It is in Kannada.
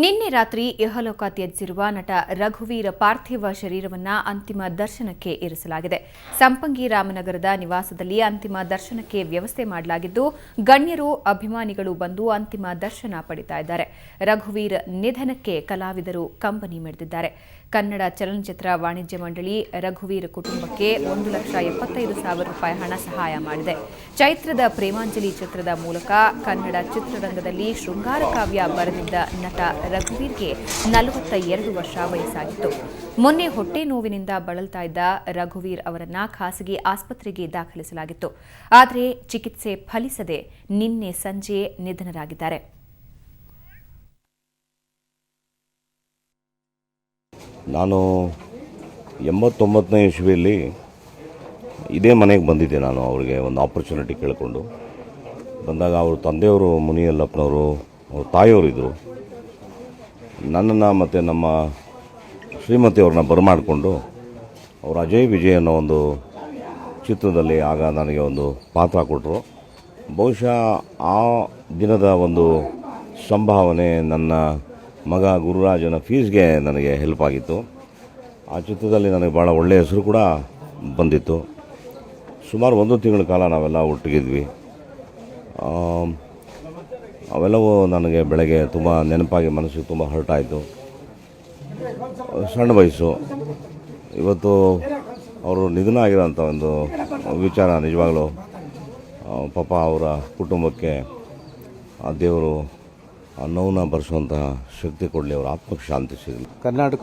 ನಿನ್ನೆ ರಾತ್ರಿ ಇಹಲೋಕ ತ್ಯಜಿಸಿರುವ ನಟ ರಘುವೀರ್ ಪಾರ್ಥಿವ ಶರೀರವನ್ನು ಅಂತಿಮ ದರ್ಶನಕ್ಕೆ ಇರಿಸಲಾಗಿದೆ. ಸಂಪಂಗಿ ರಾಮನಗರದ ನಿವಾಸದಲ್ಲಿ ಅಂತಿಮ ದರ್ಶನಕ್ಕೆ ವ್ಯವಸ್ಥೆ ಮಾಡಲಾಗಿದ್ದು, ಗಣ್ಯರು ಅಭಿಮಾನಿಗಳು ಬಂದು ಅಂತಿಮ ದರ್ಶನ ಪಡೆಯುತ್ತಾ ಇದ್ದಾರೆ. ರಘುವೀರ್ ನಿಧನಕ್ಕೆ ಕಲಾವಿದರು ಕಂಬನಿ ಮಿಡಿದಿದ್ದಾರೆ. ಕನ್ನಡ ಚಲನಚಿತ್ರ ವಾಣಿಜ್ಯ ಮಂಡಳಿ ರಘುವೀರ್ ಕುಟುಂಬಕ್ಕೆ ₹1,75,000 ಹಣ ಸಹಾಯ ಮಾಡಿದೆ. ಚೈತ್ರದ ಪ್ರೇಮಾಂಜಲಿ ಚಿತ್ರದ ಮೂಲಕ ಕನ್ನಡ ಚಿತ್ರರಂಗದಲ್ಲಿ ಶೃಂಗಾರ ಕಾವ್ಯ ಬರೆದಿದ್ದ ನಟ ರಘುವೀರ್ಗೆ 42 ವರ್ಷ ವಯಸ್ಸಾಗಿತ್ತು. ಮೊನ್ನೆ ಹೊಟ್ಟೆ ನೋವಿನಿಂದ ಬಳಲ್ತಾ ಇದ್ದ ರಘುವೀರ್ ಅವರನ್ನ ಖಾಸಗಿ ಆಸ್ಪತ್ರೆಗೆ ದಾಖಲಿಸಲಾಗಿತ್ತು. ಆದರೆ ಚಿಕಿತ್ಸೆ ಫಲಿಸದೆ ನಿನ್ನೆ ಸಂಜೆ ನಿಧನರಾಗಿದ್ದಾರೆ. ನಾನು 89ನೇ ಇಸ್ವಿಯಲ್ಲಿ ಇದೇ ಮನೆಗೆ ಬಂದಿದ್ದೆ. ನಾನು ಅವರಿಗೆ ಒಂದು ಆಪರ್ಚುನಿಟಿ ಕೇಳಿಕೊಂಡು ಬಂದಾಗ ಅವ್ರ ತಂದೆಯವರು ಮುನಿಯಲ್ಲಪ್ಪನವರು, ಅವ್ರ ತಾಯಿಯವರು ಇದ್ದರು. ನನ್ನನ್ನು ಮತ್ತು ನಮ್ಮ ಶ್ರೀಮತಿಯವ್ರನ್ನ ಬರಮಾಡಿಕೊಂಡು ಅವರು ಅಜಯ್ ವಿಜಯ್ ಅನ್ನೋ ಒಂದು ಚಿತ್ರದಲ್ಲಿ ಆಗ ನನಗೆ ಒಂದು ಪಾತ್ರ ಕೊಟ್ಟರು. ಬಹುಶಃ ಆ ದಿನದ ಒಂದು ಸಂಭಾವನೆ ನನ್ನ ಮಗ ಗುರುರಾಜನ ಫೀಸ್ಗೆ ನನಗೆ ಹೆಲ್ಪ್ ಆಗಿತ್ತು. ಆ ಚಿತ್ರದಲ್ಲಿ ನನಗೆ ಭಾಳ ಒಳ್ಳೆಯ ಹೆಸರು ಕೂಡ ಬಂದಿತ್ತು. ಸುಮಾರು 1 ತಿಂಗಳ ಕಾಲ ನಾವೆಲ್ಲ ಒಟ್ಟಿಗಿದ್ವಿ. ಅವೆಲ್ಲವೂ ನನಗೆ ಬೆಳಗ್ಗೆ ತುಂಬ ನೆನಪಾಗಿ ಮನಸ್ಸಿಗೆ ತುಂಬ ಹರ್ಟ್ ಆಯಿತು. ಸಣ್ಣ ವಯಸ್ಸು. ಇವತ್ತು ಅವರು ನಿಧನ ಆಗಿರೋಂಥ ಒಂದು ವಿಚಾರ ನಿಜವಾಗಲೂ ಪಾಪ ಅವರ ಕುಟುಂಬಕ್ಕೆ ಆ ದೇವರು ಆ ನೋವನ್ನ ಭರಿಸುವಂಥ ಶಕ್ತಿ ಕೊಡಲಿ, ಅವರ ಆತ್ಮಕ್ಕೆ ಶಾಂತಿ ಸಿಗಲಿ. ಕರ್ನಾಟಕ